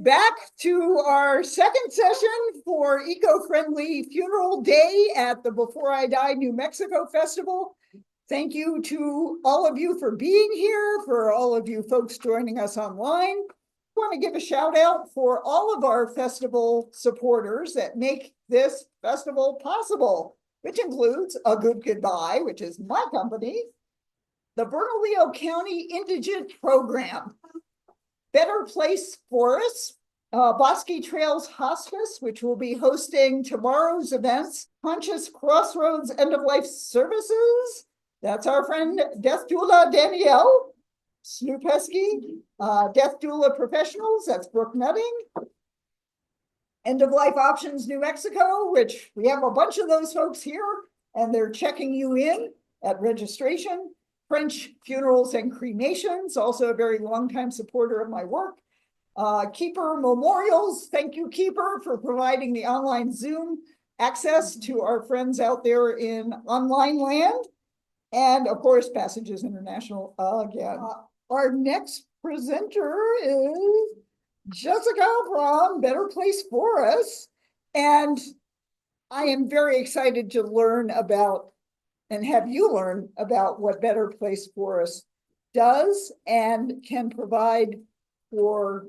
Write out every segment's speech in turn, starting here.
back to our second session for eco-friendly funeral day at the Before I Die New Mexico Festival. Thank you to all of you for being here, for all of you folks joining us online. I want to give a shout out for all of our festival supporters that make this festival possible, which includes A Good Goodbye, which is my company, the Bernalillo County Indigent Program, Better Place Forests, Bosque Trails Hospice, which will be hosting tomorrow's events, Conscious Crossroads End of Life Services. That's our friend Death Doula Danielle Snupesky, Death Doula Professionals, that's Brooke Nutting. End of Life Options New Mexico, which we have a bunch of those folks here, and they're checking you in at registration. French Funerals and Cremations, also a very long-time supporter of my work. Keeper Memorials, thank you, Keeper, for providing the online Zoom access to our friends out there in online land. And of course, Passages International again. Our next presenter is Jessica from Better Place Forests. And I am very excited to learn about and have you learn about what Better Place Forests does and can provide for.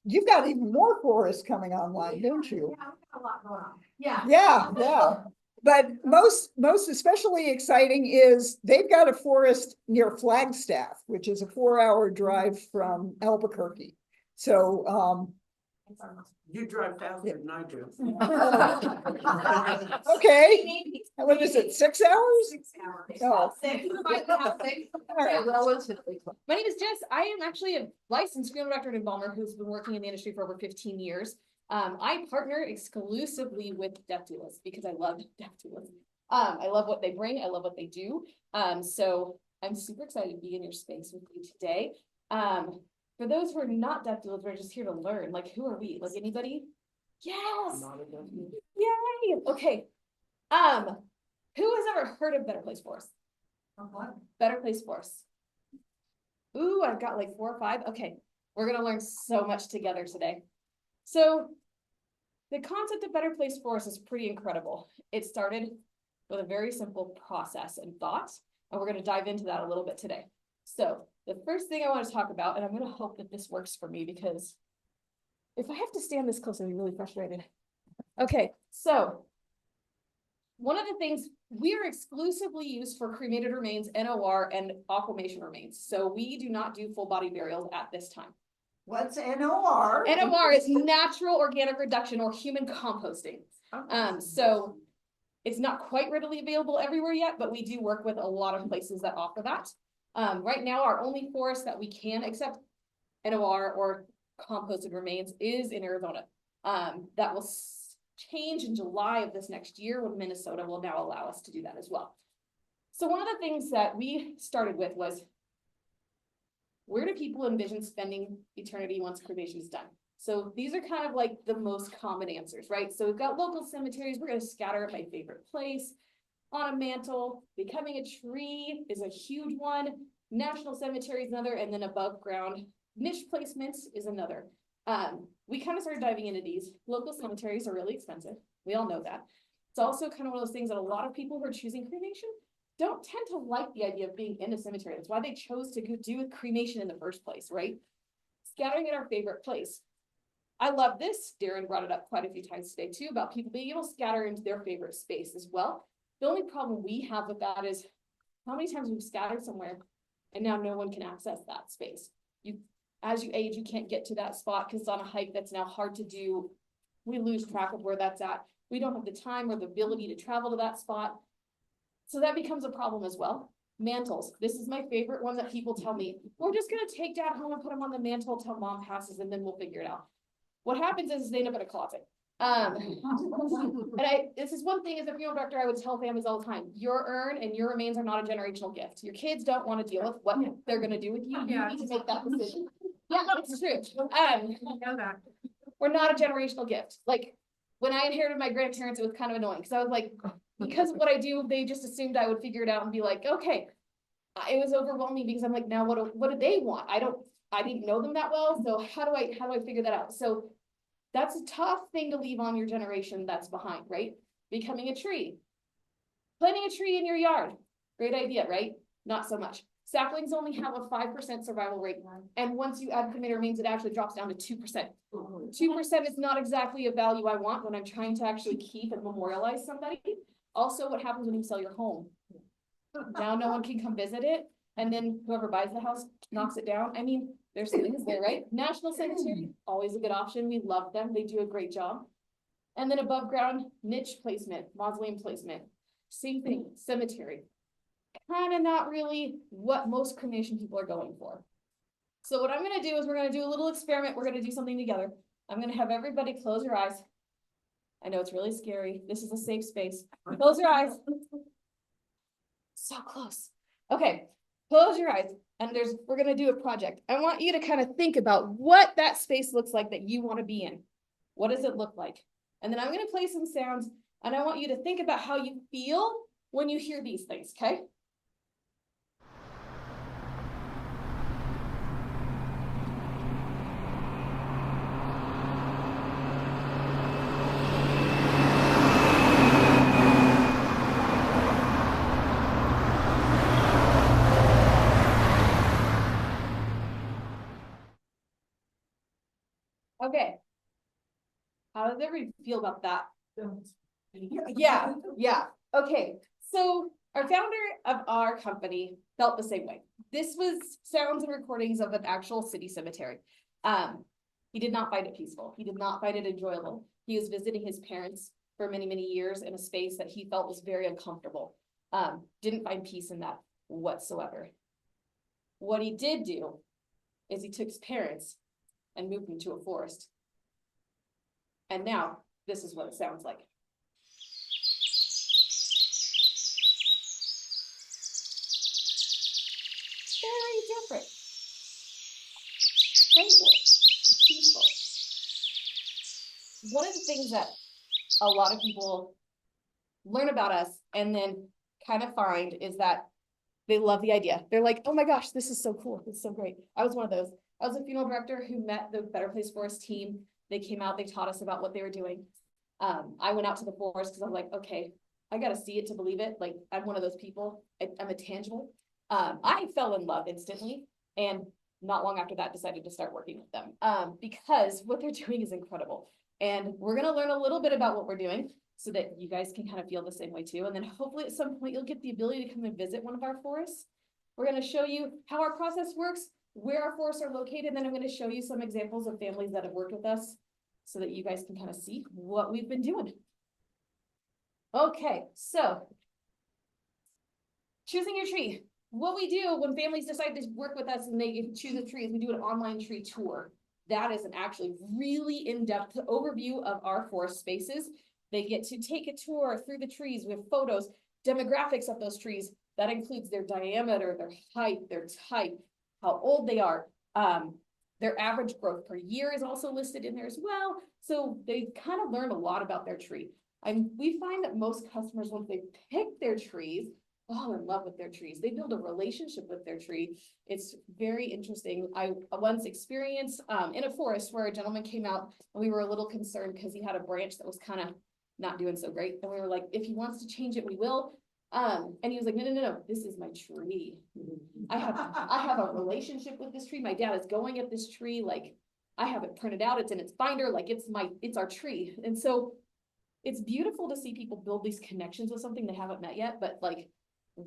You've got even more forests coming online, don't you? Yeah, we've got a lot going on. Yeah. Yeah. But most especially exciting is they've got a forest near Flagstaff, which is a 4-hour drive from Albuquerque. So you drive faster than I do. Okay. What is it, 6 hours? 6 hours. Oh. 6. All right. My name is Jess. I am actually a licensed funeral director and embalmer who's been working in the industry for over 15 years. I partner exclusively with death doulas because I love death doulas. I love what they bring. I love what they do. So I'm super excited to be in your space with you today. For those who are not death doulas, we're just here to learn. Like, who are we? Like, anybody? Yes. Yay. Okay. Who has ever heard of Better Place Forests? Better Place Forests. Ooh, I've got like 4 or 5. Okay, we're gonna learn so much together today. So the concept of Better Place Forests is pretty incredible. It started with a very simple process and thought, and we're gonna dive into that a little bit today. So the first thing I want to talk about, and I'm gonna hope that this works for me because if I have to stand this close, I'll be really frustrated. Okay, so one of the things we are exclusively used for cremated remains, NOR, and aquamation remains. So we do not do full body burials at this time. What's NOR? NOR is natural organic reduction or human composting. So it's not quite readily available everywhere yet, but we do work with a lot of places that offer that. Right now, our only forest that we can accept NOR or composted remains is in Arizona. That will change in July of this next year when Minnesota will now allow us to do that as well. So one of the things that we started with was, where do people envision spending eternity once cremation is done? So these are kind of like the most common answers, right? So we've got local cemeteries. We're going to scatter at my favorite place, on a mantle. Becoming a tree is a huge one. National cemetery is another, and then above ground niche placements is another. We kind of started diving into these. Local cemeteries are really expensive. We all know that. It's also kind of one of those things that a lot of people who are choosing cremation don't tend to like the idea of being in a cemetery. That's why they chose to do cremation in the first place, right? Scattering at our favorite place. I love this. Darren brought it up quite a few times today too, about people being able to scatter into their favorite space as well. The only problem we have with that is how many times we've scattered somewhere and now no one can access that space. As you age, you can't get to that spot because it's on a hike that's now hard to do. We lose track of where that's at. We don't have the time or the ability to travel to that spot. So that becomes a problem as well. Mantles. This is my favorite one that people tell me, we're just going to take dad home and put him on the mantle until mom passes and then we'll figure it out. What happens is they end up in a closet. This is one thing as a funeral director, I would tell families all the time, your urn and your remains are not a generational gift. Your kids don't want to deal with what they're going to do with you. You need to make that decision. Yeah, it's true. Know that. We're not a generational gift. Like when I inherited my grandparents, it was kind of annoying because I was like, because of what I do, they just assumed I would figure it out and be like, okay. It was overwhelming because I'm like, now what do they want? I didn't know them that well, so how do I figure that out? So that's a tough thing to leave on your generation that's behind, right? Becoming a tree. Planting a tree in your yard, great idea, right? Not so much. Saplings only have a 5% survival rate. And once you add cremated remains, it actually drops down to 2%. 2% is not exactly a value I want when I'm trying to actually keep and memorialize somebody. Also, what happens when you sell your home? Now no one can come visit it. And then whoever buys the house knocks it down. I mean, there's things there, right? National Cemetery, always a good option. We love them. They do a great job. And then above ground niche placement, mausoleum placement. Same thing, cemetery. Kind of not really what most cremation people are going for. So what I'm going to do is we're going to do a little experiment. We're going to do something together. I'm going to have everybody close your eyes. I know it's really scary. This is a safe space. Close your eyes. So close. Okay, close your eyes. And we're going to do a project. I want you to kind of think about what that space looks like that you want to be in. What does it look like? And then I'm going to play some sounds, and I want you to think about how you feel when you hear these things, okay? Okay. How does everybody feel about that? Yeah. Okay. So our founder of our company felt the same way. This was sounds and recordings of an actual city cemetery. He did not find it peaceful. He did not find it enjoyable. He was visiting his parents for many, many years in a space that he felt was very uncomfortable. Didn't find peace in that whatsoever. What he did do is he took his parents and moved them to a forest. And now this is what it sounds like. Very different. Tranquil, peaceful. One of the things that a lot of people learn about us and then kind of find is that they love the idea. They're like, oh my gosh, this is so cool. It's so great. I was one of those. I was a funeral director who met the Better Place Forest team. They came out, they taught us about what they were doing. I went out to the forest because I'm like, okay, I got to see it to believe it. Like, I'm one of those people. I'm a tangible. I fell in love instantly. And not long after that, decided to start working with them because what they're doing is incredible. And we're going to learn a little bit about what we're doing so that you guys can kind of feel the same way too. And then hopefully at some point, you'll get the ability to come and visit one of our forests. We're going to show you how our process works, where our forests are located, and then I'm going to show you some examples of families that have worked with us so that you guys can kind of see what we've been doing. Okay, so choosing your tree. What we do when families decide to work with us and they choose a tree is we do an online tree tour. That is an actually really in-depth overview of our forest spaces. They get to take a tour through the trees with photos, demographics of those trees. That includes their diameter, their height, their type, how old they are. Their average growth per year is also listed in there as well. So they kind of learn a lot about their tree. And we find that most customers, once they pick their trees, fall in love with their trees. They build a relationship with their tree. It's very interesting. I once experienced in a forest where a gentleman came out and we were a little concerned because he had a branch that was kind of not doing so great. And we were like, if he wants to change it, we will. And he was like, no, this is my tree. I have a relationship with this tree. My dad is going at this tree. Like, I have it printed out. It's in its binder. Like, it's our tree. And so it's beautiful to see people build these connections with something they haven't met yet, but like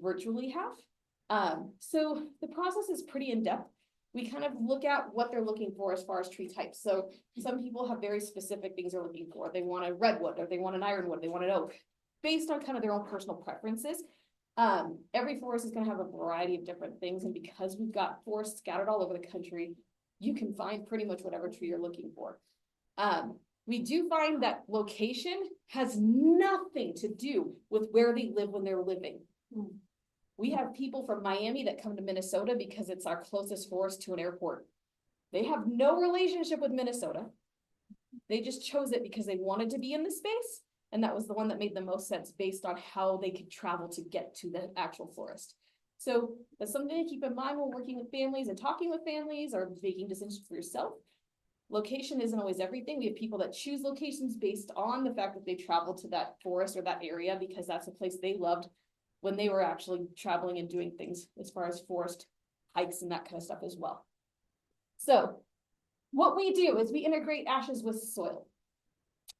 virtually have. So the process is pretty in-depth. We kind of look at what they're looking for as far as tree types. So some people have very specific things they're looking for. They want a redwood, or they want an ironwood, they want an oak, based on kind of their own personal preferences. Every forest is going to have a variety of different things. And because we've got forests scattered all over the country, you can find pretty much whatever tree you're looking for. We do find that location has nothing to do with where they live when they're living. We have people from Miami that come to Minnesota because it's our closest forest to an airport. They have no relationship with Minnesota. They just chose it because they wanted to be in the space. And that was the one that made the most sense based on how they could travel to get to the actual forest. So that's something to keep in mind when working with families and talking with families or making decisions for yourself. Location isn't always everything. We have people that choose locations based on the fact that they traveled to that forest or that area because that's a place they loved when they were actually traveling and doing things as far as forest hikes and that kind of stuff as well. So what we do is we integrate ashes with soil.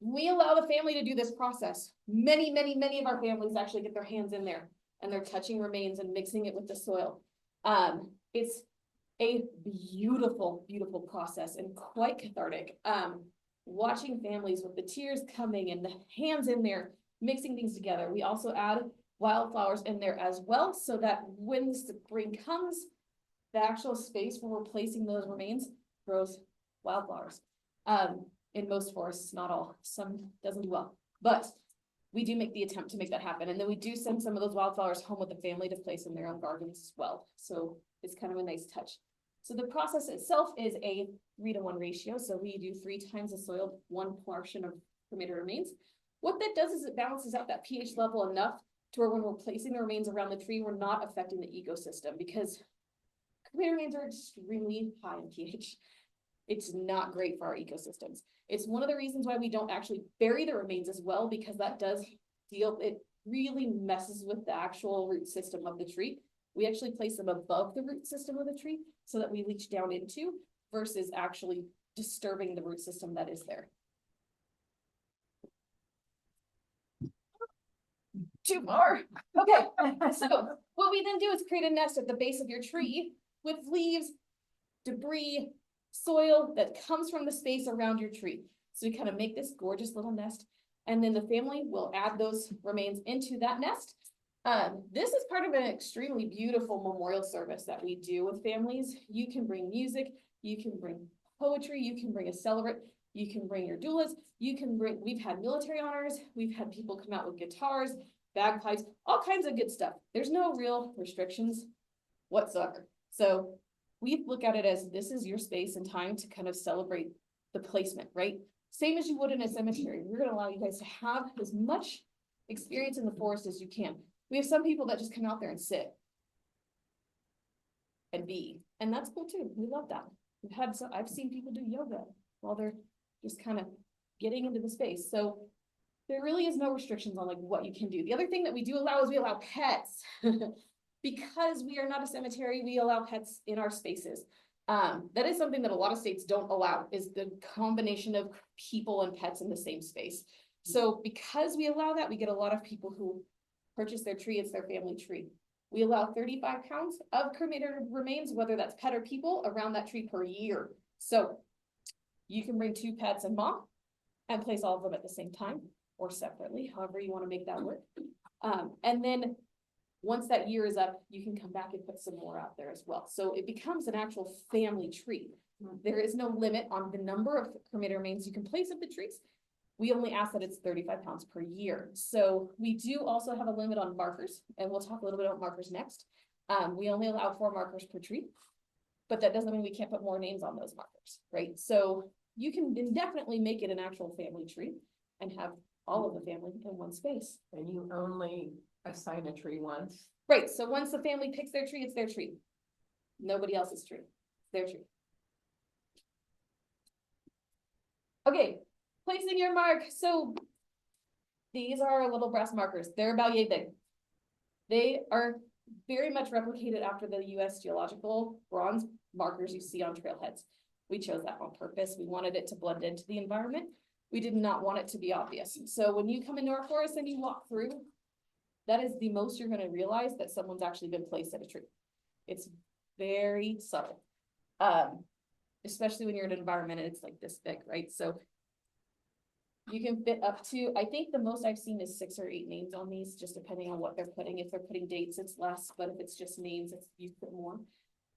We allow the family to do this process. Many of our families actually get their hands in there and they're touching remains and mixing it with the soil. It's a beautiful, beautiful process and quite cathartic. Watching families with the tears coming and the hands in there, mixing things together. We also add wildflowers in there as well, so that when the spring comes, the actual space where we're placing those remains grows wildflowers. In most forests, not all, some doesn't do well, but we do make the attempt to make that happen. And then we do send some of those wildflowers home with the family to place in their own gardens as well. So it's kind of a nice touch. So the process itself is a 3-to-1 ratio. So we do 3 times the soil, 1 portion of cremated remains. What that does is it balances out that pH level enough to where when we're placing the remains around the tree, we're not affecting the ecosystem, because cremated remains are extremely high in pH. It's not great for our ecosystems. It's one of the reasons why we don't actually bury the remains as well, because that does it really messes with the actual root system of the tree. We actually place them above the root system of the tree so that we leach down into, versus actually disturbing the root system that is there. Too far. Okay, so what we then do is create a nest at the base of your tree with leaves, debris, soil that comes from the space around your tree. So we kind of make this gorgeous little nest, and then the family will add those remains into that nest. This is part of an extremely beautiful memorial service that we do with families. You can bring music, you can bring poetry, you can bring a celebrant, you can bring your doulas, you can bring, we've had military honors, we've had people come out with guitars, bagpipes, all kinds of good stuff. There's no real restrictions whatsoever. So we look at it as this is your space and time to kind of celebrate the placement, right? Same as you would in a cemetery. We're going to allow you guys to have as much experience in the forest as you can. We have some people that just come out there and sit and be, and that's cool too. We love that. I've seen people do yoga while they're just kind of getting into the space. So there really is no restrictions on like what you can do. The other thing that we do allow is we allow pets. Because we are not a cemetery, we allow pets in our spaces. That is something that a lot of states don't allow, is the combination of people and pets in the same space. So because we allow that, we get a lot of people who purchase their tree, it's their family tree. We allow 35 pounds of cremated remains, whether that's pet or people, around that tree per year. So you can bring 2 pets and mom and place all of them at the same time or separately, however you want to make that work. And then once that year is up, you can come back and put some more out there as well. So it becomes an actual family tree. There is no limit on the number of cremated remains you can place at the trees. We only ask that it's 35 pounds per year. So we do also have a limit on markers, and we'll talk a little bit about markers next. We only allow 4 markers per tree, but that doesn't mean we can't put more names on those markers, right? So you can indefinitely make it an actual family tree and have all of the family in one space. And you only assign a tree once. Right, so once the family picks their tree, it's their tree. Nobody else's tree, it's their tree. Okay, placing your mark. So these are our little brass markers. They're about yay big. They are very much replicated after the US geological bronze markers you see on trailheads. We chose that on purpose. We wanted it to blend into the environment. We did not want it to be obvious. So when you come into our forest and you walk through, that is the most you're going to realize that someone's actually been placed at a tree. It's very subtle, especially when you're in an environment and it's like this big, right? So you can fit up to, I think the most I've seen is 6 or 8 names on these, just depending on what they're putting. If they're putting dates, it's less, but if it's just names, you put more.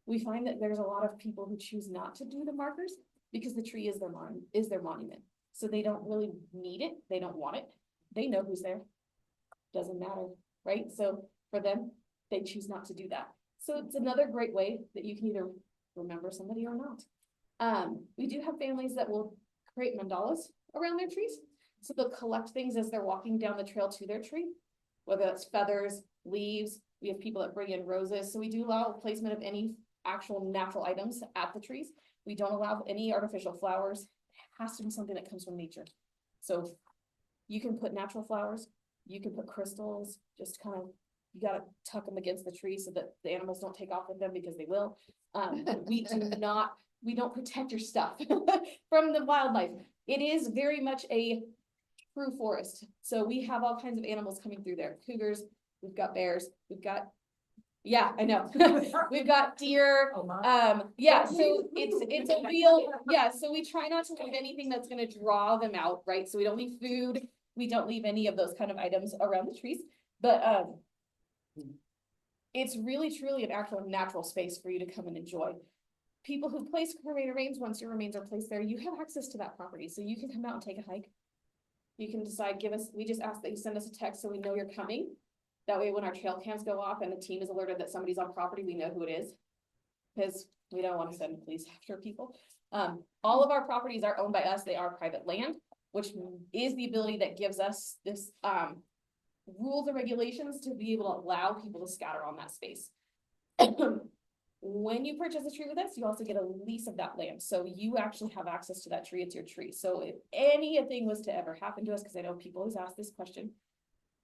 We find that there's a lot of people who choose not to do the markers because the tree is their monument. So they don't really need it. They don't want it. They know who's there. Doesn't matter, right? So for them, they choose not to do that. So it's another great way that you can either remember somebody or not. We do have families that will create mandalas around their trees. So they'll collect things as they're walking down the trail to their tree, whether that's feathers, leaves, We have people that bring in roses, so we do allow placement of any actual natural items at the trees. We don't allow any artificial flowers. It has to be something that comes from nature. So you can put natural flowers, you can put crystals, just kind of, you gotta tuck them against the tree so that the animals don't take off with them because they will. We don't protect your stuff from the wildlife. It is very much a true forest. So we have all kinds of animals coming through there. Cougars, we've got bears, we've got, yeah, I know. We've got deer. Yeah, so it's a real, yeah, so we try not to leave anything that's gonna draw them out, right? So we don't leave food, we don't leave any of those kind of items around the trees, but it's really truly an actual natural space for you to come and enjoy. People who place cremated remains, once your remains are placed there, you have access to that property, so you can come out and take a hike. You can decide, we just ask that you send us a text so we know you're coming. That way, when our trail cams go off and the team is alerted that somebody's on property, we know who it is. Because we don't want to send police after people. All of our properties are owned by us. They are private land, which is the ability that gives us this rules and regulations to be able to allow people to scatter on that space. When you purchase a tree with us, you also get a lease of that land. So you actually have access to that tree. It's your tree. So if anything was to ever happen to us, because I know people always ask this question,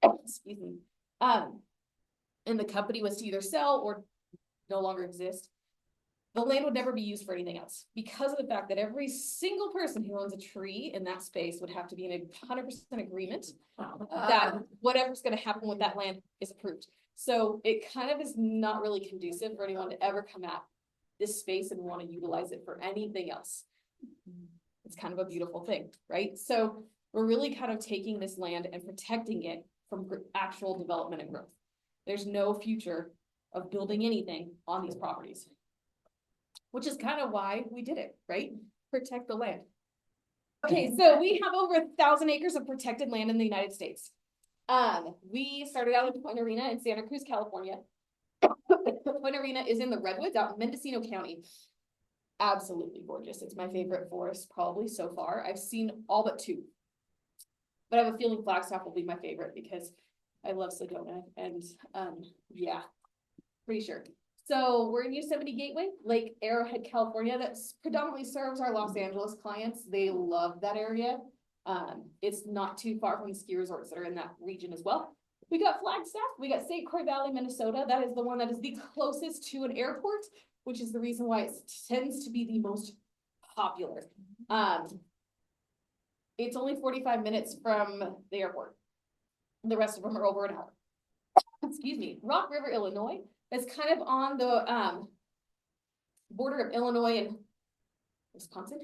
excuse me, and the company was to either sell or no longer exist, the land would never be used for anything else because of the fact that every single person who owns a tree in that space would have to be in a 100% agreement that whatever's going to happen with that land is approved. So it kind of is not really conducive for anyone to ever come at this space and want to utilize it for anything else. It's kind of a beautiful thing, right? So we're really kind of taking this land and protecting it from actual development and growth. There's no future of building anything on these properties, which is kind of why we did it, right? Protect the land. Okay, so we have over 1,000 acres of protected land in the United States. We started out in Point Arena in Santa Cruz, California. Point Arena is in the Redwoods out in Mendocino County. Absolutely gorgeous. It's my favorite forest probably so far. I've seen all but 2. But I have a feeling Flagstaff will be my favorite because I love Sedona and yeah, pretty sure. So we're in Yosemite Gateway, Lake Arrowhead, California. That predominantly serves our Los Angeles clients. They love that area. It's not too far from the ski resorts that are in that region as well. We got Flagstaff, we got St. Croix Valley, Minnesota. That is the one that is the closest to an airport, which is the reason why it tends to be the most popular. It's only 45 minutes from the airport. The rest of them are over an hour. Excuse me. Rock River, Illinois. It's kind of on the border of Illinois and Wisconsin.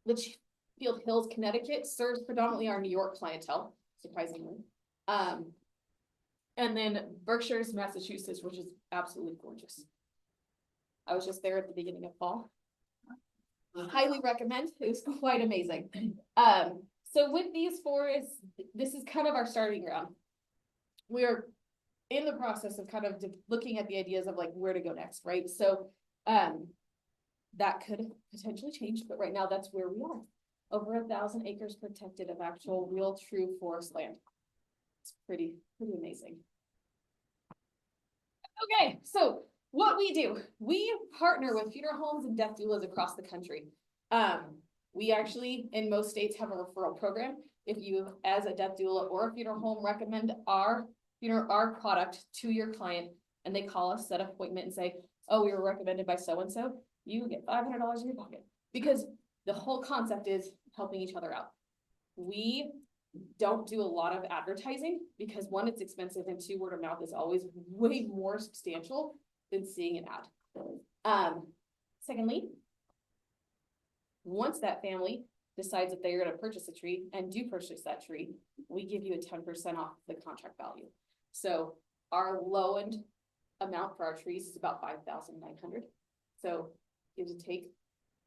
Litchfield Hills, Connecticut serves predominantly our New York clientele, surprisingly. And then Berkshire's, Massachusetts, which is absolutely gorgeous. I was just there at the beginning of fall. Highly recommend. It was quite amazing. So with these forests, this is kind of our starting ground. We are in the process of kind of looking at the ideas of like where to go next, right? So that could potentially change, but right now that's where we are. Over 1,000 acres protected of actual real true forest land. It's pretty amazing. Okay, so what we do, we partner with funeral homes and death doulas across the country. We actually, in most states, have a referral program. If you, as a death doula or a funeral home, recommend our product to your client, and they call us, set an appointment, and say, "Oh, we were recommended by so and so," you get $500 in your pocket because the whole concept is helping each other out. We don't do a lot of advertising because 1, it's expensive, and 2, word of mouth is always way more substantial than seeing an ad. Secondly, once that family decides that they're going to purchase a tree and do purchase that tree, we give you a 10% off the contract value. So our low end amount for our trees is about $5,900. So give or take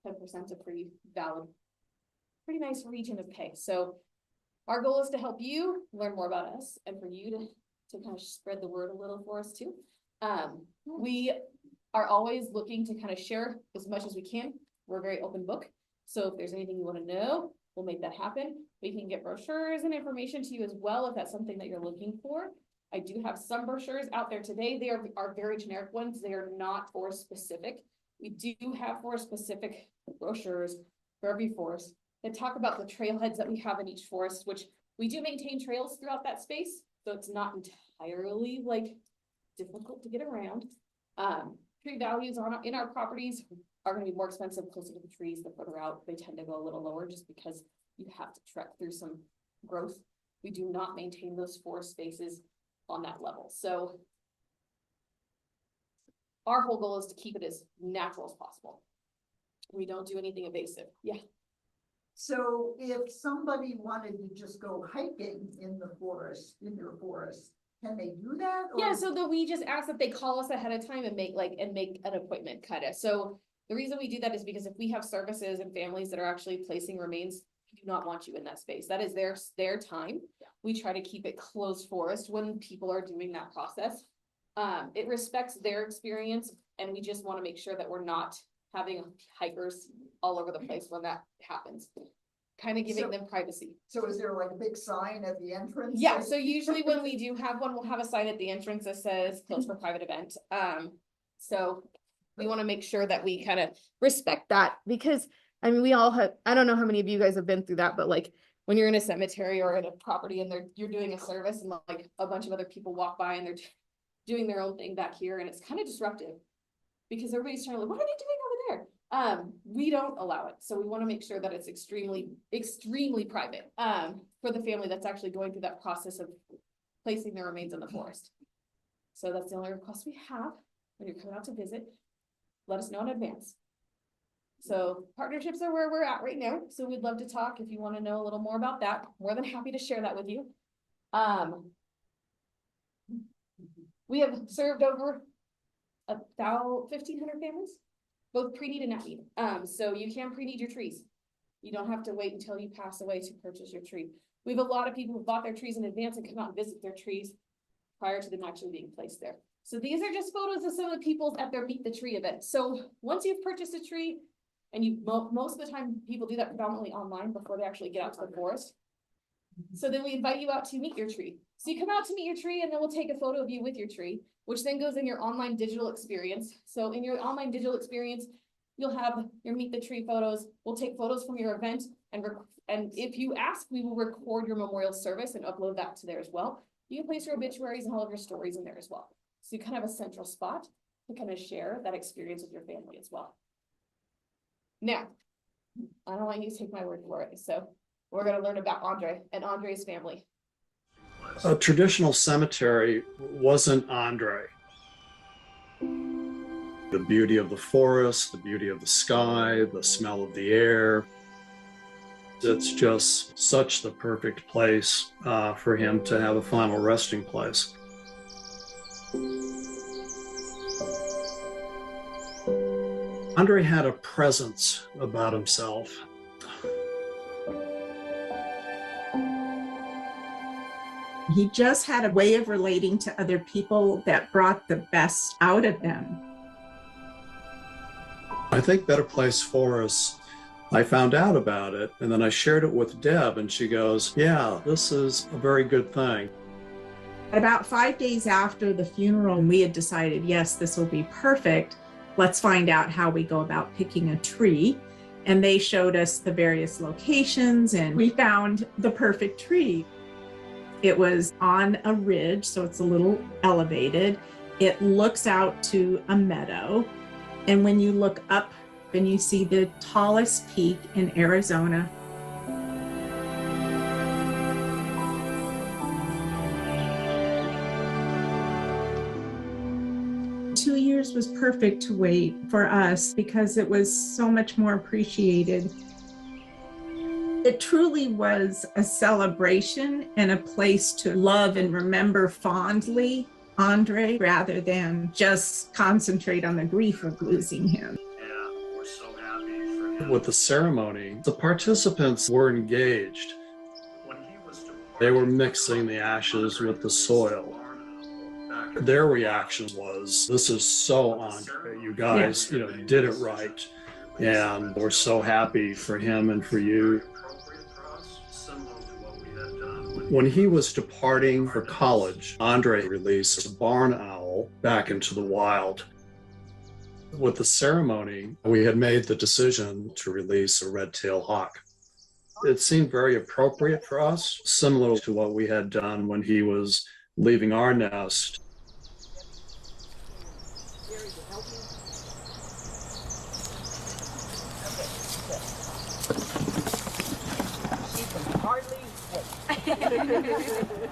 10% a pretty valid, pretty nice region of pay. So our goal is to help you learn more about us and for you to kind of spread the word a little for us too. We are always looking to kind of share as much as we can. We're a very open book. So if there's anything you want to know, we'll make that happen. We can get brochures and information to you as well if that's something that you're looking for. I do have some brochures out there today. They are very generic ones. They are not forest specific. We do have forest specific brochures for every forest that talk about the trailheads that we have in each forest, which we do maintain trails throughout that space. So it's not entirely like difficult to get around. Tree values in our properties are going to be more expensive closer to the trees. The further out, they tend to go a little lower just because you have to trek through some growth. We do not maintain those forest spaces on that level. So our whole goal is to keep it as natural as possible. We don't do anything invasive. Yeah. So if somebody wanted to just go hiking in the forest, in your forest, can they do that? Yeah, so we just ask that they call us ahead of time and make an appointment kind of. So the reason we do that is because if we have services and families that are actually placing remains, we do not want you in that space. That is their time. Yeah. We try to keep it closed forest when people are doing that process. It respects their experience, and we just want to make sure that we're not having hikers all over the place when that happens. Kind of giving them privacy. So is there like a big sign at the entrance? Yeah, so usually when we do have one, we'll have a sign at the entrance that says closed for private event. So we want to make sure that we kind of respect that, because I mean, we all have, I don't know how many of you guys have been through that, but like when you're in a cemetery or in a property and you're doing a service and like a bunch of other people walk by and they're doing their own thing back here, and it's kind of disruptive because everybody's trying to like, what are they doing over there? We don't allow it. So we want to make sure that it's extremely private, for the family that's actually going through that process of placing their remains in the forest. So that's the only request we have when you're coming out to visit. Let us know in advance. So partnerships are where we're at right now. So we'd love to talk if you want to know a little more about that. More than happy to share that with you. We have served over 1,500 families, both pre-need and at-need. So you can pre-need your trees. You don't have to wait until you pass away to purchase your tree. We have a lot of people who bought their trees in advance and come out and visit their trees prior to them actually being placed there. So these are just photos of some of the people at their Meet the Tree event. So once you've purchased a tree, and most of the time people do that predominantly online before they actually get out to the forest. So then we invite you out to meet your tree. So you come out to meet your tree, and then we'll take a photo of you with your tree, which then goes in your online digital experience. So in your online digital experience, you'll have your Meet the Tree photos. We'll take photos from your event, and if you ask, we will record your memorial service and upload that to there as well. You can place your obituaries and all of your stories in there as well. So you kind of have a central spot to kind of share that experience with your family as well. Now, I don't want you to take my word for it. So we're going to learn about Andre and Andre's family. A traditional cemetery wasn't Andre. The beauty of the forest, the beauty of the sky, the smell of the air. It's just such the perfect place for him to have a final resting place. Andre had a presence about himself. He just had a way of relating to other people that brought the best out of them. I think Better Place Forest, I found out about it, and then I shared it with Deb, and she goes, yeah, this is a very good thing. About 5 days after the funeral, we had decided, yes, this will be perfect. Let's find out how we go about picking a tree. And they showed us the various locations, and we found the perfect tree. It was on a ridge, so it's a little elevated. It looks out to a meadow. And when you look up and you see the tallest peak in Arizona, was perfect to wait for us because it was so much more appreciated. It truly was a celebration and a place to love and remember fondly Andre rather than just concentrate on the grief of losing him. Yeah, we're so happy for him. With the ceremony, the participants were engaged. They were mixing the ashes with the soil. Their reaction was, this is so Andre, you guys, did it right. And we're so happy for him and for you. When he was departing for college, Andre released a barn owl back into the wild. With the ceremony, we had made the decision to release a red-tailed hawk. It seemed very appropriate for us, similar to what we had done when he was leaving our nest. She can hardly wait.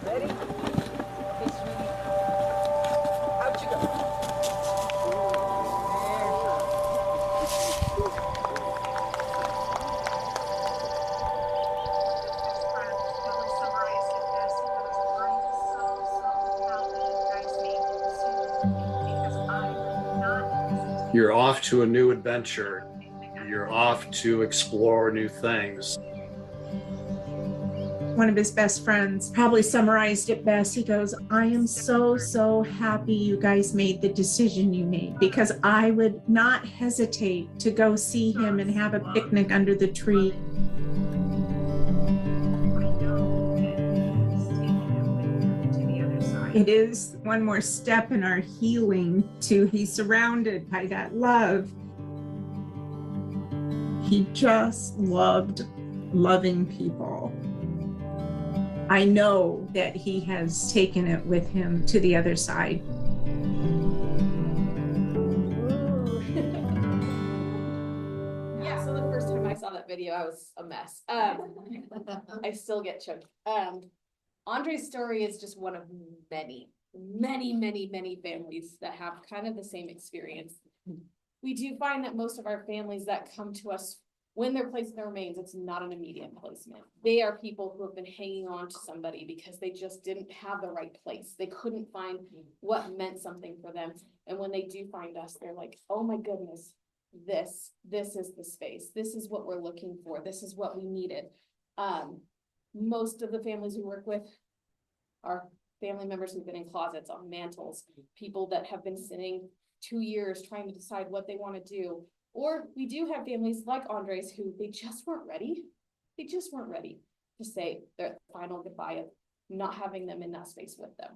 Ready? Okay, sweetie. Out you go. You're off to a new adventure. You're off to explore new things. One of his best friends probably summarized it best. He goes, I am so happy you guys made the decision you made, because I would not hesitate to go see him and have a picnic under the tree. It is one more step in our healing to he's surrounded by that love. He just loved loving people. I know that he has taken it with him to the other side. Yeah, so the first time I saw that video, I was a mess. I still get choked. Andre's story is just one of many families that have kind of the same experience. We do find that most of our families that come to us when they're placing their remains, it's not an immediate placement. They are people who have been hanging on to somebody because they just didn't have the right place. They couldn't find what meant something for them. And when they do find us, they're like, oh my goodness, this is the space. This is what we're looking for. This is what we needed. Most of the families we work with are family members who've been in closets, on mantles, people that have been sitting 2 years trying to decide what they want to do. Or we do have families like Andre's who they just weren't ready. They just weren't ready to say their final goodbye of not having them in that space with them.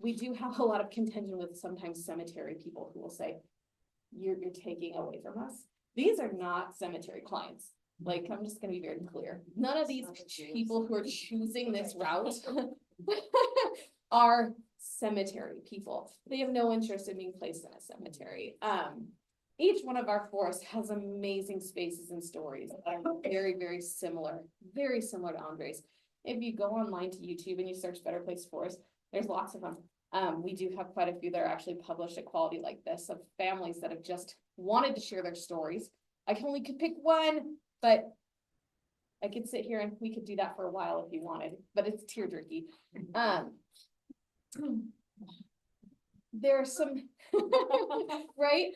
We do have a lot of contention with sometimes cemetery people who will say, you're taking away from us. These are not cemetery clients. Like, I'm just gonna be very clear. None of these people who are choosing this route are cemetery people. They have no interest in being placed in a cemetery. Each one of our forests has amazing spaces and stories that are very similar to Andre's. If you go online to YouTube and you search Better Place Forest, there's lots of them. We do have quite a few that are actually published at quality like this, of families that have just wanted to share their stories. I can only pick one, but I could sit here and we could do that for a while if you wanted, but it's tear-jerky. There's some right,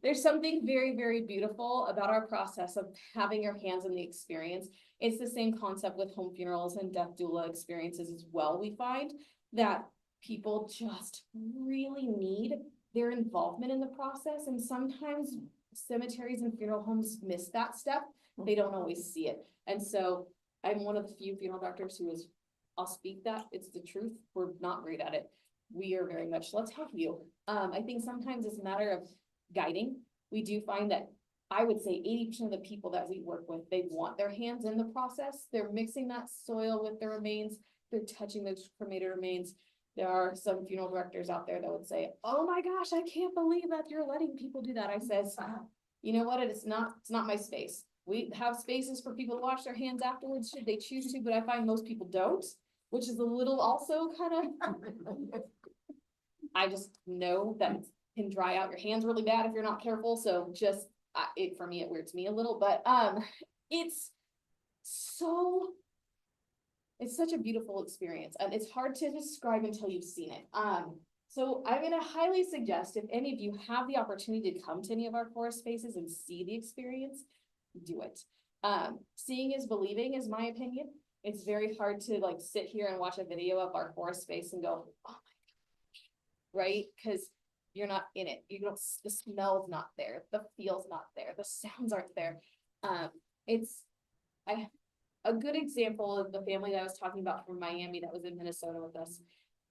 there's something very beautiful about our process of having your hands in the experience. It's the same concept with home funerals and death doula experiences as well. We find that people just really need their involvement in the process, and sometimes cemeteries and funeral homes miss that step. They don't always see it. And so I'm one of the few funeral directors who is, I'll speak that, it's the truth. We're not great at it. We are very much, let's help you. I think sometimes it's a matter of guiding. We do find that I would say 80% of the people that we work with, they want their hands in the process. They're mixing that soil with their remains. They're touching those cremated remains. There are some funeral directors out there that would say, oh my gosh, I can't believe that you're letting people do that. I says, you know what, it's not my space. We have spaces for people to wash their hands afterwards should they choose to, but I find most people don't, which is a little also kind of, I just know that it can dry out your hands really bad if you're not careful. So just, for me, it weirds me a little, but it's such a beautiful experience, and it's hard to describe until you've seen it. So I'm gonna highly suggest, if any of you have the opportunity to come to any of our forest spaces and see the experience, do it. Seeing is believing is my opinion. It's very hard to like sit here and watch a video of our forest space and go, oh my gosh, right? Because you're not in it. You don't, the smell's not there, the feel's not there, the sounds aren't there. a good example of the family that I was talking about from Miami that was in Minnesota with us.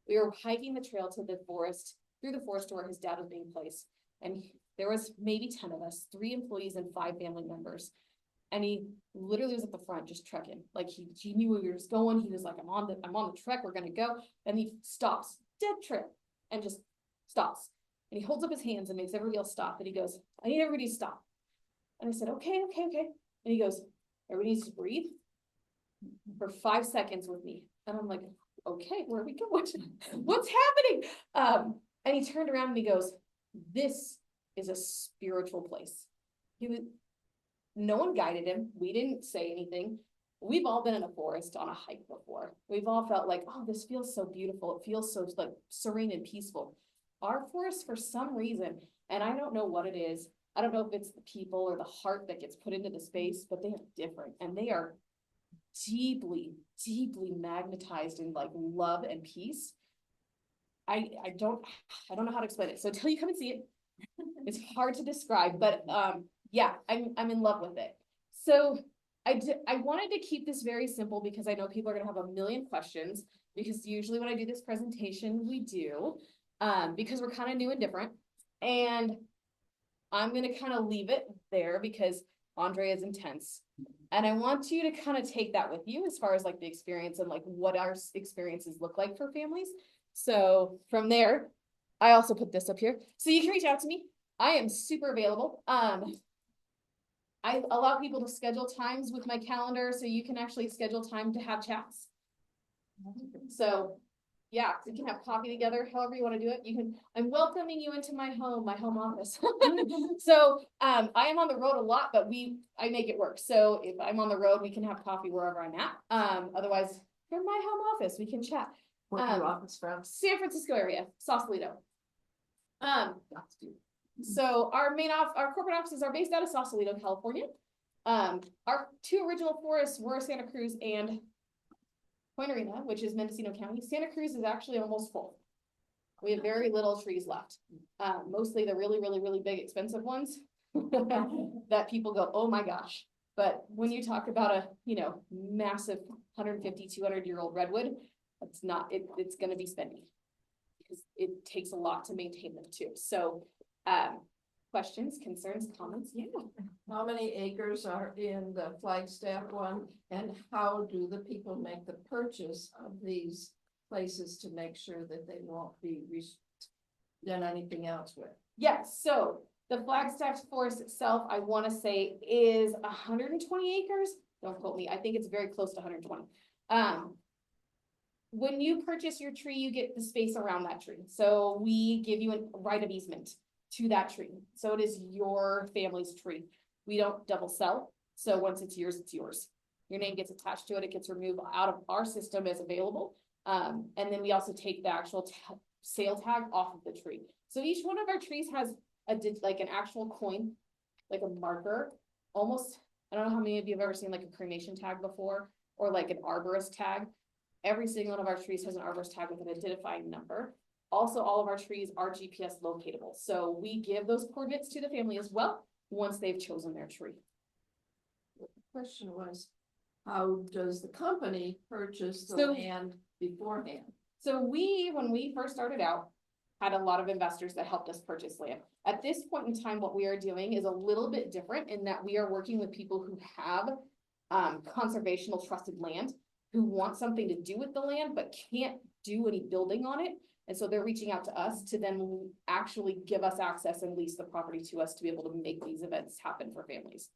We were hiking the trail to the forest, through the forest to where his dad was being placed. And there was maybe 10 of us, 3 employees and 5 family members. And he literally was at the front just trekking. Like he knew where he was going. He was like, I'm on the trek, we're gonna go. And he stops, dead trip, and just stops. And he holds up his hands and makes everybody else stop. And he goes, I need everybody to stop. And I said, okay. And he goes, everybody needs to breathe for 5 seconds with me. And I'm like, okay, where are we going? What's happening? And he turned around and he goes, this is a spiritual place. No one guided him. We didn't say anything. We've all been in a forest on a hike before. We've all felt like, oh, this feels so beautiful. It feels so like serene and peaceful. Our forest, for some reason, and I don't know what it is. I don't know if it's the people or the heart that gets put into the space, but they are different and they are deeply, deeply magnetized in like love and peace. I don't know how to explain it. So until you come and see it, it's hard to describe, but yeah, I'm in love with it. So I wanted to keep this very simple because I know people are gonna have a million questions, because usually when I do this presentation, we do, because we're kind of new and different. And I'm gonna kind of leave it there because Andre is intense. And I want you to kind of take that with you as far as like the experience and like what our experiences look like for families. So from there, I also put this up here. So you can reach out to me. I am super available. I allow people to schedule times with my calendar, so you can actually schedule time to have chats. So yeah, we can have coffee together, however you want to do it. I'm welcoming you into my home office. So I am on the road a lot, but I make it work. So if I'm on the road, we can have coffee wherever I'm at. Otherwise, from my home office, we can chat. Where's your office from? San Francisco area, Sausalito. So our corporate offices are based out of Sausalito, California. Our 2 original forests were Santa Cruz and Point Arena, which is Mendocino County. Santa Cruz is actually almost full. We have very little trees left. Mostly the really, really, really big expensive ones that people go, oh my gosh. But when you talk about a, massive 150, 200-year-old redwood, it's going to be spendy because it takes a lot to maintain them too. So questions, concerns, comments? Yeah. How many acres are in the Flagstaff one, and how do the people make the purchase of these places to make sure that they won't be done anything else with? Yes, so the Flagstaff forest itself, I want to say, is 120 acres. Don't quote me. I think it's very close to 120. When you purchase your tree, you get the space around that tree. So we give you a right of easement to that tree. So it is your family's tree. We don't double sell. So once it's yours, it's yours. Your name gets attached to it. It gets removed out of our system as available. And then we also take the actual sale tag off of the tree. So each one of our trees has like an actual coin, like a marker, almost. I don't know how many of you have ever seen like a cremation tag before, or like an arborist tag. Every single one of our trees has an arborist tag with an identifying number. Also, all of our trees are GPS locatable. So we give those coordinates to the family as well once they've chosen their tree. The question was, how does the company purchase the land beforehand? So when we first started out, had a lot of investors that helped us purchase land. At this point in time, what we are doing is a little bit different in that we are working with people who have conservational trusted land, who want something to do with the land, but can't do any building on it. And so they're reaching out to us to then actually give us access and lease the property to us to be able to make these events happen for families.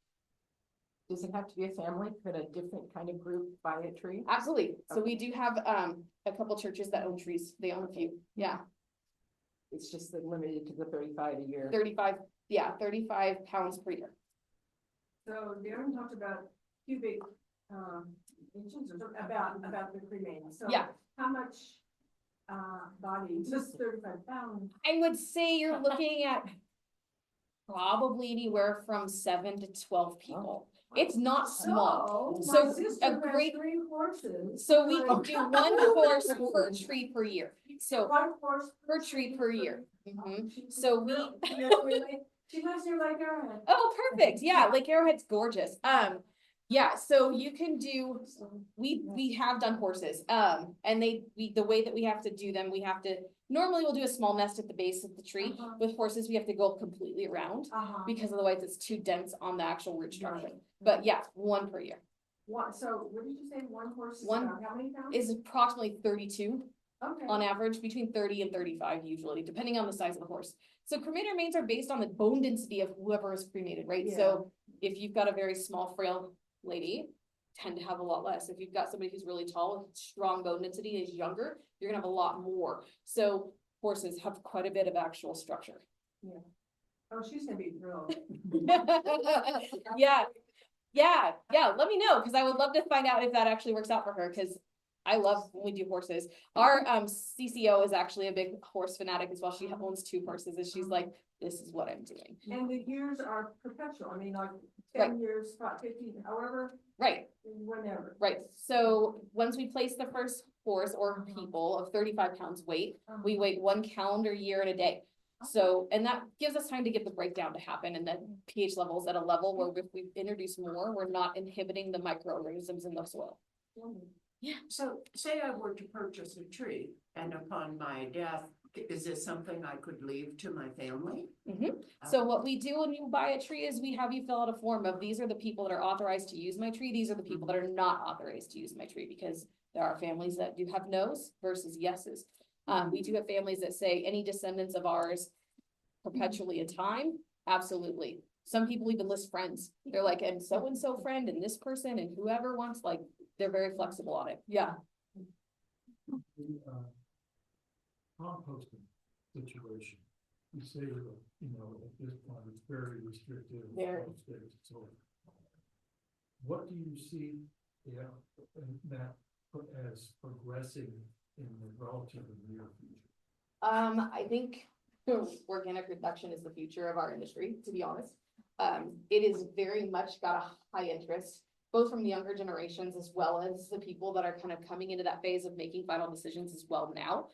Does it have to be a family? Could a different kind of group buy a tree? Absolutely. So we do have a couple churches that own trees. They own a few. Yeah. It's just limited to the 35 a year. 35 pounds per year. So Darren talked about cubic inches or about the cremating. So Yeah. how much body, just 35 pounds? I would say you're looking at probably anywhere from 7 to 12 people. It's not small. So So my sister a has great, 3 horses. so we can do 1 course per tree per year. So 1 horse per tree per year. So we, she lives near Lake Arrowhead. oh, perfect. Yeah, Lake Arrowhead's gorgeous. Yeah, so you can do, we have done horses, and the way that we have to do them, normally we'll do a small nest at the base of the tree. Uh-huh. With horses, we have to go completely around, because otherwise it's too dense on the actual root structure. Right. But yeah, one per year One, so what did you say, one horse is One about how many pounds? is approximately 32 Okay. on average, between 30 and 35 usually, depending on the size of the horse. So cremated remains are based on the bone density of whoever is cremated, right? So if you've got a very small, frail lady, tend to have a lot less. If you've got somebody who's really tall, strong bone density, and is younger, you're gonna have a lot more. So horses have quite a bit of actual structure. Oh, she's gonna be thrilled. Yeah, let me know, because I would love to find out if that actually works out for her, because I love when we do horses. Our CCO is actually a big horse fanatic as well. She owns 2 horses, and she's like, this is what I'm doing. And the years are perpetual, I mean, like Right. 10 years, 15, however, Right, whenever. right. So once we place the first horse or people of 35 pounds weight, we wait 1 calendar year and a day. So, and that gives us time to get the breakdown to happen, and then pH levels at a level where if we introduce more, we're not inhibiting the microorganisms in the soil. Yeah. So say I were to purchase a tree and upon my death, is this something I could leave to my family? So what we do when you buy a tree is we have you fill out a form of, these are the people that are authorized to use my tree. These are the people that are not authorized to use my tree, because there are families that do have no's versus yeses. We do have families that say any descendants of ours perpetually in time. Absolutely. Some people even list friends. They're like, and so friend and this person and whoever wants, like, they're very flexible on it. Yeah. The composting situation, you say, at this point, it's very restrictive. Very. So what do you see, that as progressing in the relatively near future? I think organic reduction is the future of our industry, to be honest. It is very much got a high interest, both from the younger generations as well as the people that are kind of coming into that phase of making final decisions as well now.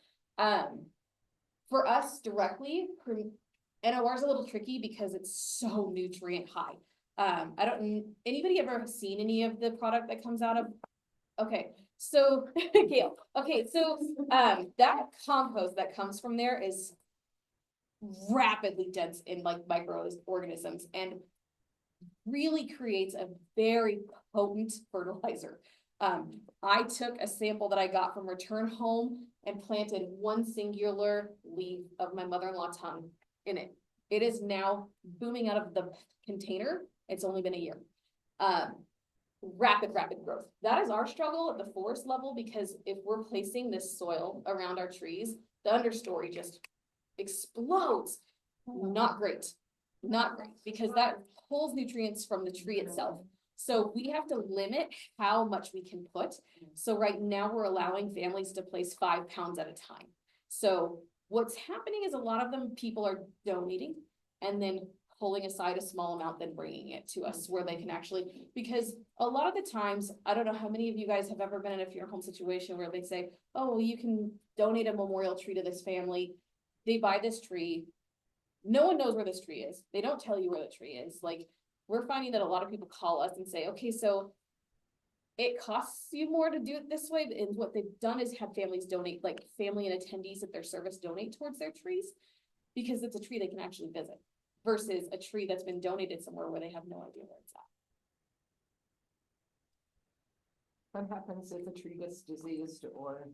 For us directly, NOR is a little tricky because it's so nutrient high. Anybody ever seen any of the product that comes out of? Okay, so Gail, that compost that comes from there is rapidly dense in like microorganisms and really creates a very potent fertilizer. I took a sample that I got from return home and planted 1 singular leaf of my mother-in-law's tongue in it. It is now booming out of the container. It's only been a year. Rapid growth. That is our struggle at the forest level, because if we're placing this soil around our trees, the understory just explodes. Not great, because that pulls nutrients from the tree itself. So we have to limit how much we can put. So right now we're allowing families to place 5 pounds at a time. So what's happening is a lot of them, people are donating and then pulling aside a small amount, then bringing it to us where they can actually, because a lot of the times, I don't know how many of you guys have ever been in a funeral home situation where they say, oh, well, you can donate a memorial tree to this family. They buy this tree. No one knows where this tree is. They don't tell you where the tree is. Like, we're finding that a lot of people call us and say, okay, so it costs you more to do it this way. And what they've done is have families donate, like family and attendees at their service donate towards their trees, because it's a tree they can actually visit versus a tree that's been donated somewhere where they have no idea where it's at. What happens if a tree gets diseased or?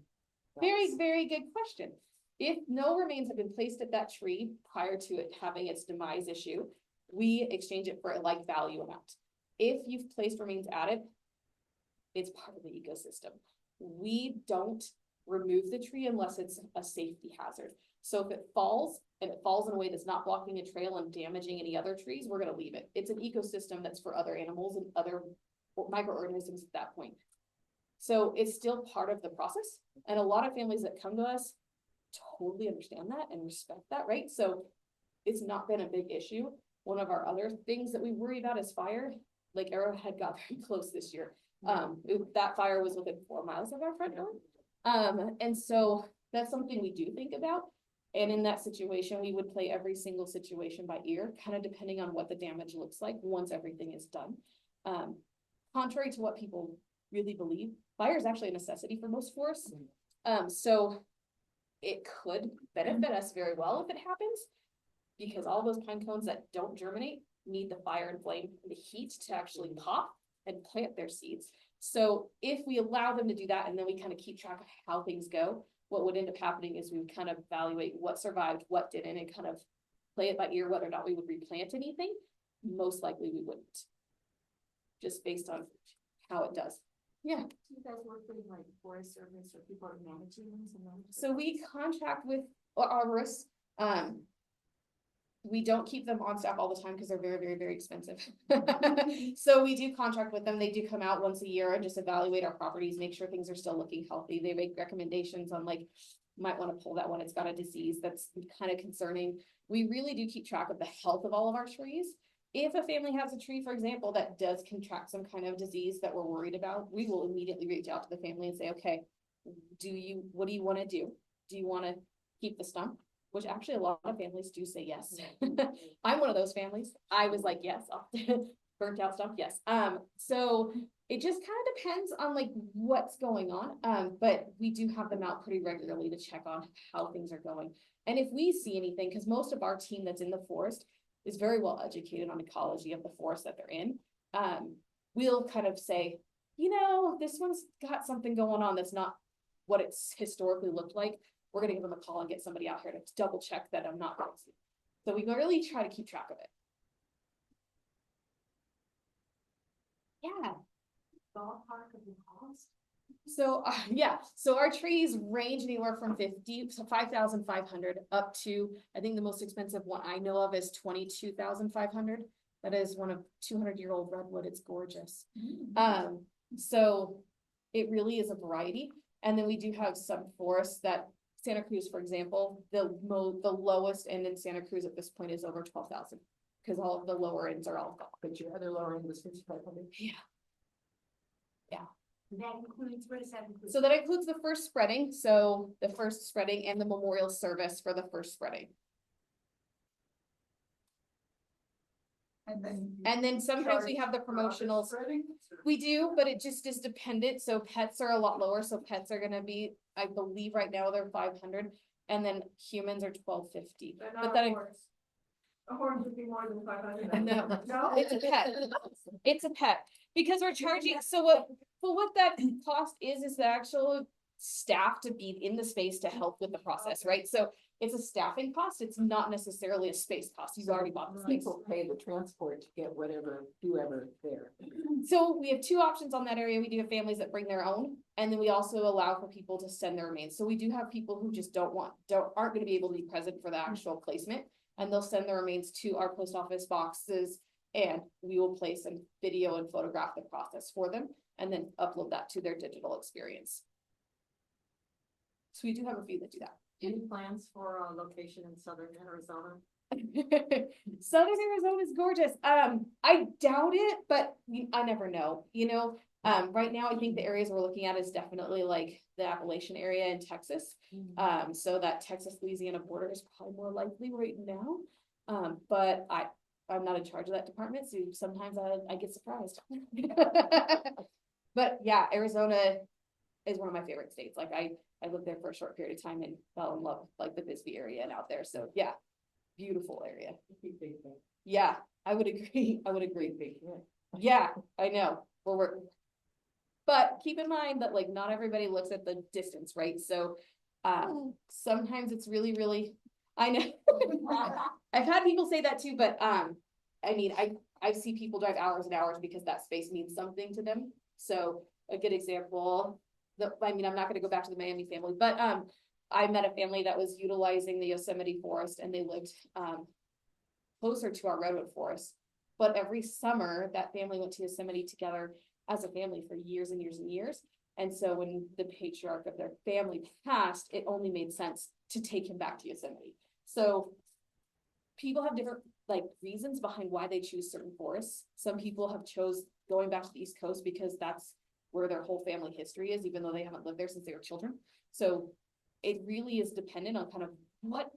Very good question. If no remains have been placed at that tree prior to it having its demise issue, we exchange it for a like value amount. If you've placed remains at it, it's part of the ecosystem. We don't remove the tree unless it's a safety hazard. So if it falls and it falls in a way that's not blocking a trail and damaging any other trees, we're going to leave it. It's an ecosystem that's for other animals and other microorganisms at that point. So it's still part of the process. And a lot of families that come to us totally understand that and respect that, right? So it's not been a big issue. One of our other things that we worry about is fire. Like Arrowhead got very close this year. That fire was within 4 miles of our front door. And so that's something we do think about. And in that situation, we would play every single situation by ear, kind of depending on what the damage looks like once everything is done. contrary to what people really believe, fire is actually a necessity for most forests. So it could benefit us very well if it happens, because all those pine cones that don't germinate need the fire and flame and the heat to actually pop and plant their seeds. So if we allow them to do that, and then we kind of keep track of how things go, what would end up happening is we would kind of evaluate what survived, what didn't, and kind of play it by ear whether or not we would replant anything. Most likely we wouldn't, just based on how it does. Yeah. Do you guys work with like Forest Service or people are managing them? So we contract with arborists. We don't keep them on staff all the time because they're very, very, very expensive. So we do contract with them. They do come out once a year and just evaluate our properties, make sure things are still looking healthy. They make recommendations on like, might want to pull that one. It's got a disease that's kind of concerning. We really do keep track of the health of all of our trees. If a family has a tree, for example, that does contract some kind of disease that we're worried about, we will immediately reach out to the family and say, okay, what do you want to do? Do you want to keep the stump? Which actually a lot of families do say yes. I'm one of those families. I was like, yes, burnt out stump, yes. So it just kind of depends on like what's going on. But we do have them out pretty regularly to check on how things are going. And if we see anything, because most of our team that's in the forest is very well educated on ecology of the forest that they're in, we'll kind of say, you know, this one's got something going on that's not what it's historically looked like. We're gonna give them a call and get somebody out here to double check that I'm not crazy. So we really try to keep track of it. Yeah. Ballpark of the cost? So yeah, so our trees range anywhere from 5,500 up to, I think the most expensive one I know of is 22,500. That is one of 200-year-old redwood. It's gorgeous. So it really is a variety. And then we do have some forests that Santa Cruz, for example, the lowest end in Santa Cruz at this point is over 12,000 because all of the lower ends are all gone. But your other lower end was 5,500. Yeah. Yeah. That includes, what does that include? So that includes the first spreading. So the first spreading and the memorial service for the first spreading. And then sometimes we have the promotionals. We do, but it just is dependent. So pets are a lot lower. So pets are gonna be, I believe right now they're 500, and then humans are 1250. But that a horse would be more than 500. no, No? it's a pet. It's a pet because we're charging. So what that cost is the actual staff to be in the space to help with the process, right? So it's a staffing cost. It's not necessarily a space cost. You've already bought the space. People pay the transport to get whoever there. So we have two options on that area. We do have families that bring their own, and then we also allow for people to send their remains. So we do have people who just aren't going to be able to be present for the actual placement, and they'll send their remains to our post office boxes, and we will place and video and photograph the process for them, and then upload that to their digital experience. So we do have a few that do that. Any plans for a location in southern Arizona? Southern Arizona is gorgeous. I doubt it, but I never know. You know, right now I think the areas we're looking at is definitely like the Appalachian area in Texas. So that Texas-Louisiana border is probably more likely right now. But I'm not in charge of that department, so sometimes I get surprised. But yeah, Arizona is one of my favorite states. Like I lived there for a short period of time and fell in love with like the Bisbee area and out there. So yeah, beautiful area. Yeah, I would agree. Yeah, I know. But keep in mind that like not everybody looks at the distance, right? So sometimes it's really, really, I know. I've had people say that too, but I mean, I see people drive hours and hours because that space means something to them. So a good example, I mean, I'm not going to go back to the Miami family, but I met a family that was utilizing the Yosemite forest, and they lived closer to our redwood forest. But every summer, that family went to Yosemite together as a family for years and years and years. And so when the patriarch of their family passed, it only made sense to take him back to Yosemite. So people have different like reasons behind why they choose certain forests. Some people have chose going back to the East Coast because that's where their whole family history is, even though they haven't lived there since they were children. So it really is dependent on kind of what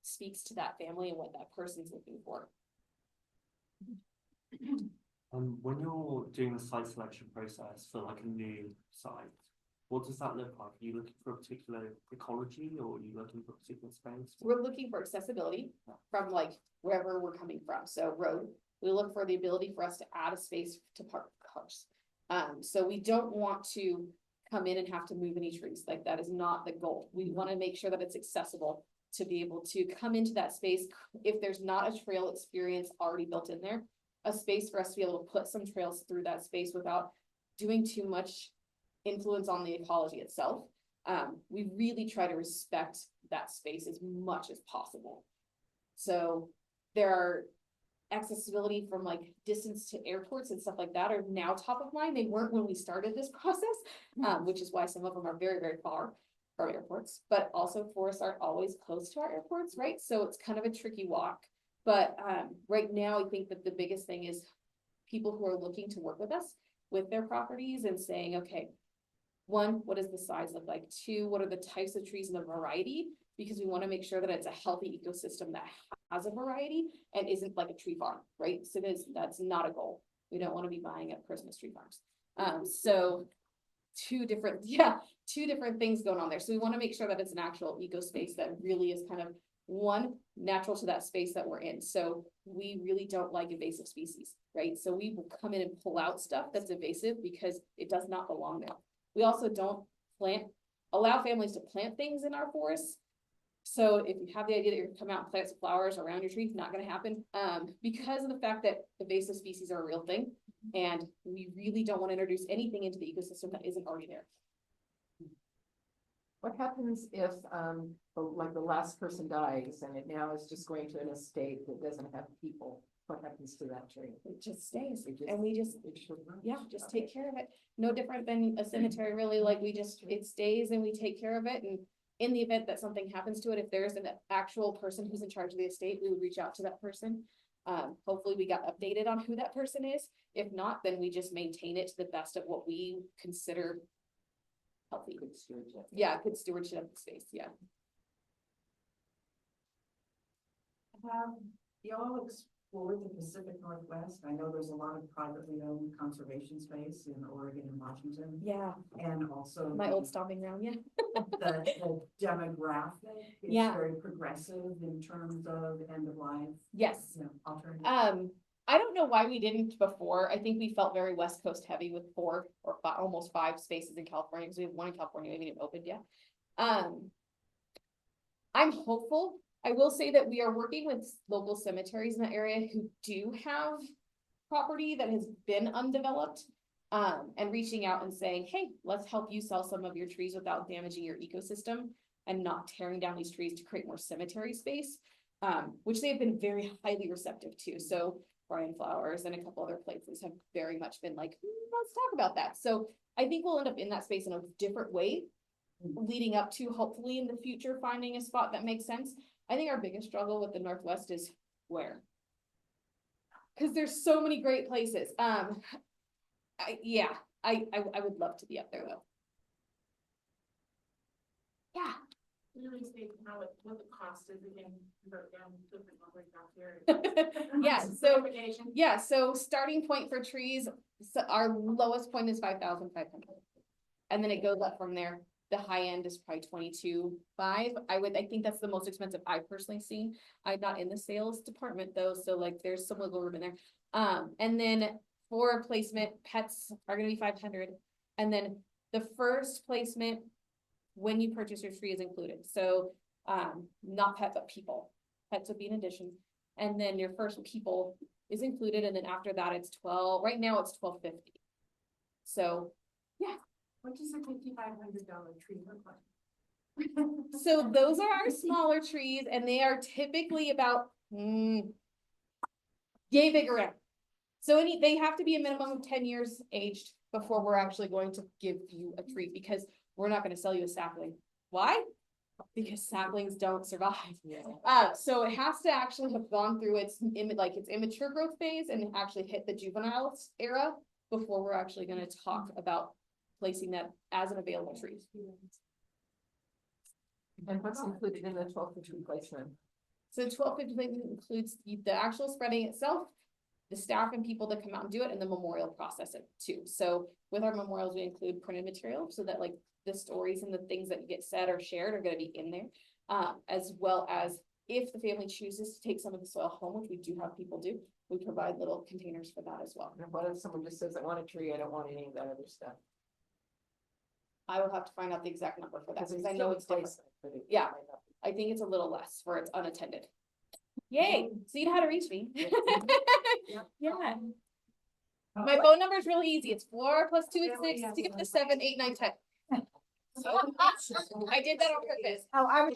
speaks to that family and what that person's looking for. When you're doing the site selection process for like a new site, what does that look like? Are you looking for a particular ecology or are you looking for a particular space? We're looking for accessibility from like wherever we're coming from. So road, we look for the ability for us to add a space to park cars. So we don't want to come in and have to move any trees. Like that is not the goal. We want to make sure that it's accessible to be able to come into that space. If there's not a trail experience already built in there, a space for us to be able to put some trails through that space without doing too much influence on the ecology itself. We really try to respect that space as much as possible. So there are accessibility from like distance to airports and stuff like that are now top of mind. They weren't when we started this process, which is why some of them are very, very far from airports, but also forests aren't always close to our airports, right? So it's kind of a tricky walk. But right now, I think that the biggest thing is people who are looking to work with us with their properties and saying, okay, one, what does the size look like? Two, what are the types of trees and the variety? Because we want to make sure that it's a healthy ecosystem that has a variety and isn't like a tree farm, right? So that's not a goal. We don't want to be buying up Christmas tree farms. So two different things going on there. So we want to make sure that it's an actual eco space that really is kind of one natural to that space that we're in. So we really don't like invasive species, right? So we will come in and pull out stuff that's invasive because it does not belong there. We also don't allow families to plant things in our forests. So if you have the idea that you're gonna come out and plant some flowers around your tree, it's not gonna happen. Because of the fact that invasive species are a real thing, and we really don't want to introduce anything into the ecosystem that isn't already there. What happens if, like the last person dies and it now is just going to an estate that doesn't have people? What happens to that tree? It just stays, and we just take care of it. No different than a cemetery, really. Like it stays and we take care of it. And in the event that something happens to it, if there's an actual person who's in charge of the estate, we would reach out to that person. Hopefully we got updated on who that person is. If not, then we just maintain it to the best of what we consider healthy. Good stewardship. Yeah, good stewardship of the space. Yeah. Have y'all explored the Pacific Northwest? I know there's a lot of privately owned conservation space in Oregon and Washington. Yeah. And also My old stomping ground. Yeah. the demographic is very progressive in terms of end of life. Yes. Alternative. I don't know why we didn't before. I think we felt very West Coast heavy with 4 or 5, almost 5 spaces in California, because we have one in California, we haven't even opened yet. I'm hopeful. I will say that we are working with local cemeteries in the area who do have property that has been undeveloped, and reaching out and saying, hey, let's help you sell some of your trees without damaging your ecosystem and not tearing down these trees to create more cemetery space, which they have been very highly receptive to. So Brian Flowers and a couple other places have very much been like, let's talk about that. So I think we'll end up in that space in a different way, leading up to hopefully in the future finding a spot that makes sense. I think our biggest struggle with the Northwest is where, because there's so many great places. I would love to be up there though. Yeah. Really speak what the cost is again, broke down different numbers out here. So starting point for trees, so our lowest point is 5,500, and then it goes up from there. The high end is probably 22,500. I think that's the most expensive I've personally seen. I'm not in the sales department though, so like there's some wiggle room in there. And then for placement, pets are gonna be 500, and then the first placement when you purchase your tree is included. So not pet, but people. Pets would be an addition. And then your first people is included. And then after that, it's 12. Right now it's $1,250. So yeah. What does a $5,500 tree look like? So those are our smaller trees, and they are typically about yay big around. So they have to be a minimum of 10 years aged before we're actually going to give you a tree, because we're not going to sell you a sapling. Why? Because saplings don't survive. So it has to actually have gone through its immature growth phase and actually hit the juvenile era before we're actually going to talk about placing that as an available tree. And what's included in the 1250 placement? So 1250 placement includes the actual spreading itself, the staff and people that come out and do it, and the memorial process it too. So with our memorials, we include printed material so that like the stories and the things that get said or shared are gonna be in there. As well as if the family chooses to take some of the soil home, which we do have people do, we provide little containers for that as well. And what if someone just says, I want a tree, I don't want any of that other stuff? I will have to find out the exact number for that, because I it's know still it's different. placement, but it Yeah. might not be. I think it's a little less for it's unattended. Yay, so you know how to reach me. Yeah. My phone number is really easy. It's 4 + 2 is 6, 2 is 7, 8, 9, 10. I did that on purpose. Oh, I was.